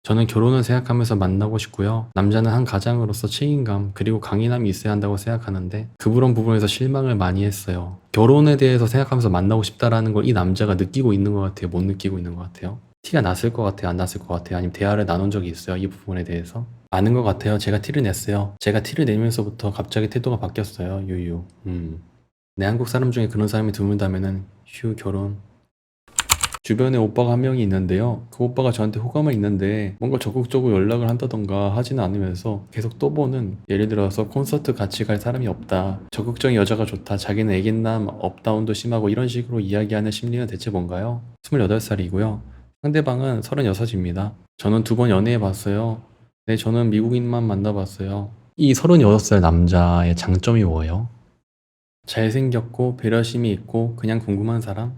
저는 결혼을 생각하면서 만나고 싶고요. 남자는 한 가장으로서 책임감 그리고 강인함이 있어야 한다고 생각하는데 그런 부분에서 실망을 많이 했어요. 결혼에 대해서 생각하면서 만나고 싶다라는 걸 이 남자가 느끼고 있는 것 같아요? 못 느끼고 있는 것 같아요? 티가 났을 것 같아요? 안 났을 것 같아요? 아니면 대화를 나눈 적이 있어요? 이 부분에 대해서? 아는 것 같아요. 제가 티를 냈어요. 제가 티를 내면서부터 갑자기 태도가 바뀌었어요. 유유. 내 한국 사람 중에 그런 사람이 드문다면은 휴 결혼. 주변에 오빠가 한 명이 있는데요. 그 오빠가 저한테 호감은 있는데 뭔가 적극적으로 연락을 한다던가 하지는 않으면서 계속 떠보는, 예를 들어서 콘서트 같이 갈 사람이 없다, 적극적인 여자가 좋다, 자기는 애견남 업다운도 심하고 이런 식으로 이야기하는 심리는 대체 뭔가요? 28살이고요. 상대방은 36입니다. 저는 2번 연애해 봤어요. 네, 저는 미국인만 만나봤어요. 이 36살 남자의 장점이 뭐예요? 잘생겼고 배려심이 있고 그냥 궁금한 사람?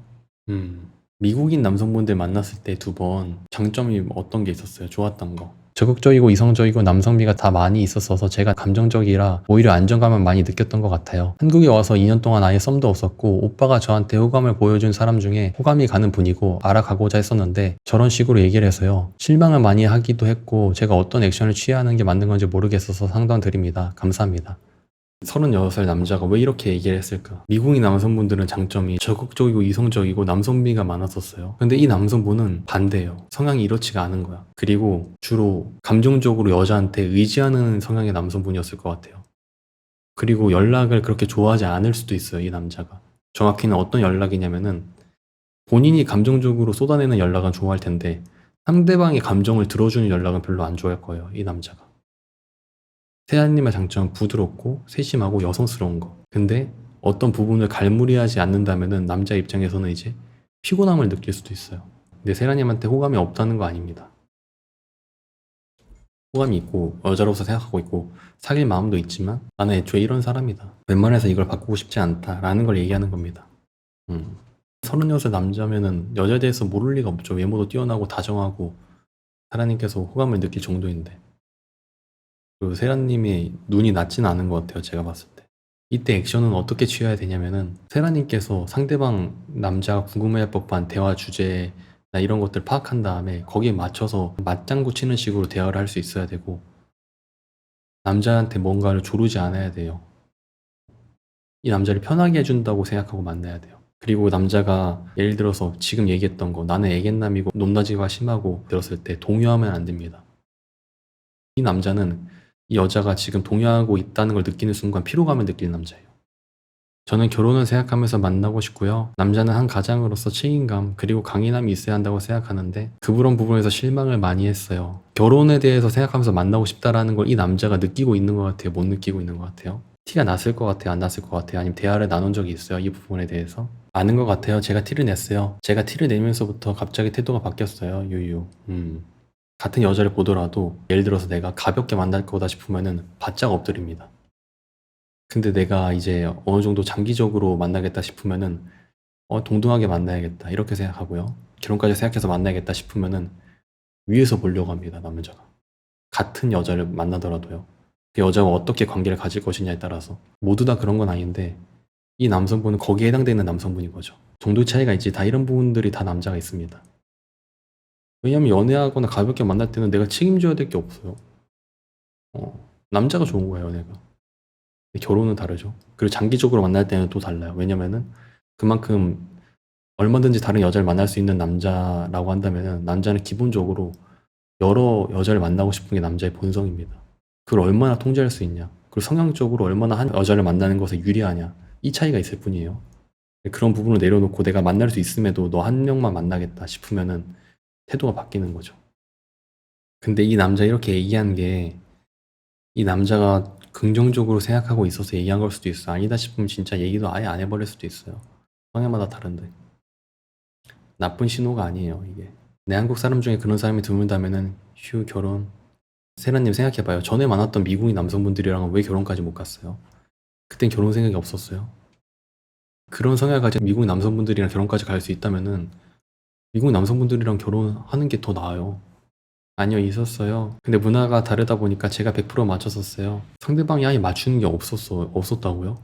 미국인 남성분들 만났을 때 2번 장점이 어떤 게 있었어요? 좋았던 거. 적극적이고 이성적이고 남성미가 다 많이 있었어서 제가 감정적이라 오히려 안정감을 많이 느꼈던 것 같아요. 한국에 와서 2년 동안 아예 썸도 없었고 오빠가 저한테 호감을 보여준 사람 중에 호감이 가는 분이고 알아가고자 했었는데 저런 식으로 얘기를 해서요. 실망을 많이 하기도 했고 제가 어떤 액션을 취해야 하는 게 맞는 건지 모르겠어서 상담 드립니다. 감사합니다. 36살 남자가 왜 이렇게 얘기를 했을까? 미국인 남성분들은 장점이 적극적이고 이성적이고 남성미가 많았었어요. 근데 이 남성분은 반대예요. 성향이 이렇지가 않은 거야. 그리고 주로 감정적으로 여자한테 의지하는 성향의 남성분이었을 것 같아요. 그리고 연락을 그렇게 좋아하지 않을 수도 있어요, 이 남자가. 정확히는 어떤 연락이냐면은 본인이 감정적으로 쏟아내는 연락은 좋아할 텐데 상대방의 감정을 들어주는 연락은 별로 안 좋아할 거예요, 이 남자가. 세아님의 장점은 부드럽고 세심하고 여성스러운 거. 근데 어떤 부분을 갈무리하지 않는다면은 남자 입장에서는 이제 피곤함을 느낄 수도 있어요. 근데 세라님한테 호감이 없다는 거 아닙니다. 호감이 있고 여자로서 생각하고 있고 사귈 마음도 있지만 나는 애초에 이런 사람이다. 웬만해서 이걸 바꾸고 싶지 않다라는 걸 얘기하는 겁니다. 36살 남자면은 여자에 대해서 모를 리가 없죠. 외모도 뛰어나고 다정하고 사라님께서 호감을 느낄 정도인데. 그리고 세라님이 눈이 낮진 않은 것 같아요. 제가 봤을 때. 이때 액션은 어떻게 취해야 되냐면은 세라님께서 상대방 남자가 궁금해할 법한 대화 주제나 이런 것들 파악한 다음에 거기에 맞춰서 맞장구 치는 식으로 대화를 할 수 있어야 되고 남자한테 뭔가를 조르지 않아야 돼요. 이 남자를 편하게 해준다고 생각하고 만나야 돼요. 그리고 남자가 예를 들어서 지금 얘기했던 거 나는 애견남이고 높낮이가 심하고 들었을 때 동요하면 안 됩니다. 이 남자는 이 여자가 지금 동요하고 있다는 걸 느끼는 순간 피로감을 느끼는 남자예요. 저는 결혼을 생각하면서 만나고 싶고요. 남자는 한 가장으로서 책임감 그리고 강인함이 있어야 한다고 생각하는데 그런 부분에서 실망을 많이 했어요. 결혼에 대해서 생각하면서 만나고 싶다라는 걸 이 남자가 느끼고 있는 것 같아요? 못 느끼고 있는 것 같아요? 티가 났을 것 같아요? 안 났을 것 같아요? 아니면 대화를 나눈 적이 있어요? 이 부분에 대해서? 아는 것 같아요. 제가 티를 냈어요. 제가 티를 내면서부터 갑자기 태도가 바뀌었어요. 유유. 같은 여자를 보더라도 예를 들어서 내가 가볍게 만날 거다 싶으면은 바짝 엎드립니다. 근데 내가 이제 어느 정도 장기적으로 만나겠다 싶으면은 동등하게 만나야겠다 이렇게 생각하고요. 결혼까지 생각해서 만나야겠다 싶으면은 위에서 보려고 합니다, 남자가. 같은 여자를 만나더라도요. 그 여자와 어떻게 관계를 가질 것이냐에 따라서 모두 다 그런 건 아닌데 이 남성분은 거기에 해당되는 남성분인 거죠. 정도 차이가 있지 다 이런 부분들이 다 남자가 있습니다. 왜냐면 연애하거나 가볍게 만날 때는 내가 책임져야 될 게 없어요. 남자가 좋은 거예요, 연애가. 근데 결혼은 다르죠. 그리고 장기적으로 만날 때는 또 달라요. 왜냐면은 그만큼 얼마든지 다른 여자를 만날 수 있는 남자라고 한다면은 남자는 기본적으로 여러 여자를 만나고 싶은 게 남자의 본성입니다. 그걸 얼마나 통제할 수 있냐. 그리고 성향적으로 얼마나 한 여자를 만나는 것에 유리하냐. 이 차이가 있을 뿐이에요. 그런 부분을 내려놓고 내가 만날 수 있음에도 너 한 명만 만나겠다 싶으면은 태도가 바뀌는 거죠. 근데 이 남자 이렇게 얘기한 게 이 남자가 긍정적으로 생각하고 있어서 얘기한 걸 수도 있어. 아니다 싶으면 진짜 얘기도 아예 안 해버릴 수도 있어요. 성향마다 다른데. 나쁜 신호가 아니에요, 이게. 내 한국 사람 중에 그런 사람이 드문다면은 휴 결혼. 세라님 생각해봐요. 전에 만났던 미국인 남성분들이랑은 왜 결혼까지 못 갔어요? 그땐 결혼 생각이 없었어요. 그런 성향을 가진 미국인 남성분들이랑 결혼까지 갈 수 있다면은 미국 남성분들이랑 결혼하는 게 더 나아요. 아니요, 있었어요. 근데 문화가 다르다 보니까 제가 100% 맞췄었어요. 상대방이 아예 맞추는 게 없었다고요?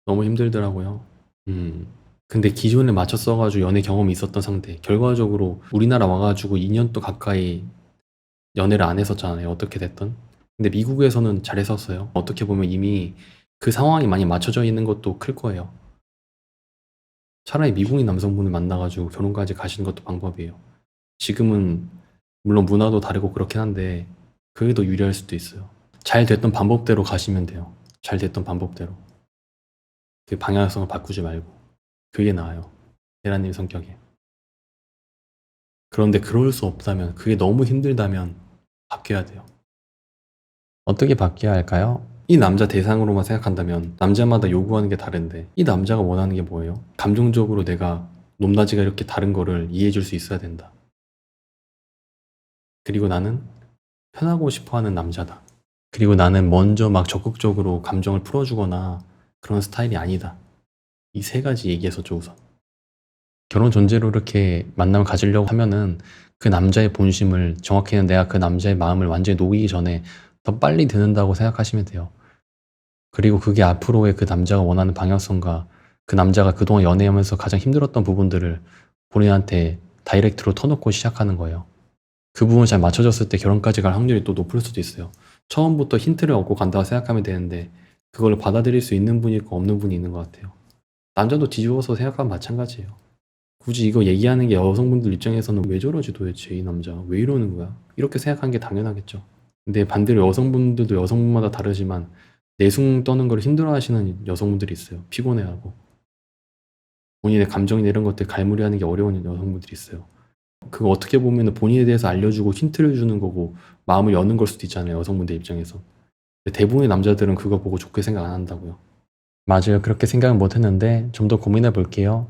너무 힘들더라고요. 음. 근데 기존에 맞춰 써가지고 연애 경험이 있었던 상태. 결과적으로 우리나라 와가지고 2년 또 가까이 연애를 안 했었잖아요. 어떻게 됐든. 근데 미국에서는 잘했었어요. 어떻게 보면 이미 그 상황이 많이 맞춰져 있는 것도 클 거예요. 차라리 미국인 남성분을 만나가지고 결혼까지 가시는 것도 방법이에요. 지금은 물론 문화도 다르고 그렇긴 한데 그게 더 유리할 수도 있어요. 잘 됐던 방법대로 가시면 돼요. 잘 됐던 방법대로. 그 방향성을 바꾸지 말고. 그게 나아요. 대란님 성격에. 그런데 그럴 수 없다면, 그게 너무 힘들다면 바뀌어야 돼요. 어떻게 바뀌어야 할까요? 이 남자 대상으로만 생각한다면 남자마다 요구하는 게 다른데 이 남자가 원하는 게 뭐예요? 감정적으로 내가 높낮이가 이렇게 다른 거를 이해해 줄 수 있어야 된다. 그리고 나는 편하고 싶어 하는 남자다. 그리고 나는 먼저 막 적극적으로 감정을 풀어주거나 그런 스타일이 아니다. 이 세 가지 얘기했었죠, 우선. 결혼 전제로 이렇게 만남을 가지려고 하면은 그 남자의 본심을, 정확히는 내가 그 남자의 마음을 완전히 녹이기 전에 더 빨리 듣는다고 생각하시면 돼요. 그리고 그게 앞으로의 그 남자가 원하는 방향성과 그 남자가 그동안 연애하면서 가장 힘들었던 부분들을 본인한테 다이렉트로 터놓고 시작하는 거예요. 그 부분 잘 맞춰졌을 때 결혼까지 갈 확률이 또 높을 수도 있어요. 처음부터 힌트를 얻고 간다고 생각하면 되는데 그걸 받아들일 수 있는 분이 있고 없는 분이 있는 것 같아요. 남자도 뒤집어서 생각하면 마찬가지예요. 굳이 이거 얘기하는 게 여성분들 입장에서는 왜 저러지 도대체 이 남자 왜 이러는 거야? 이렇게 생각하는 게 당연하겠죠. 근데 반대로 여성분들도 여성분마다 다르지만 내숭 떠는 걸 힘들어하시는 여성분들이 있어요. 피곤해하고 본인의 감정이나 이런 것들 갈무리하는 게 어려운 여성분들이 있어요. 그거 어떻게 보면 본인에 대해서 알려주고 힌트를 주는 거고 마음을 여는 걸 수도 있잖아요. 여성분들 입장에서. 근데 대부분의 남자들은 그거 보고 좋게 생각 안 한다고요. 맞아요. 그렇게 생각은 못 했는데 좀 더 고민해 볼게요.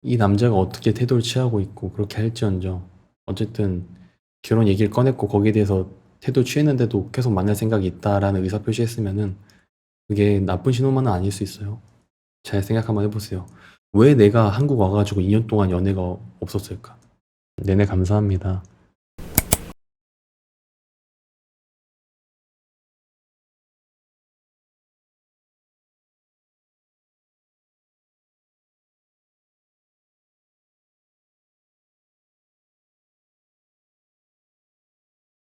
이 남자가 어떻게 태도를 취하고 있고 그렇게 할지언정 어쨌든 결혼 얘기를 꺼냈고 거기에 대해서 태도 취했는데도 계속 만날 생각이 있다라는 의사표시 했으면은 그게 나쁜 신호만은 아닐 수 있어요. 잘 생각 한번 해보세요. 왜 내가 한국 와가지고 2년 동안 연애가 없었을까? 네네, 감사합니다.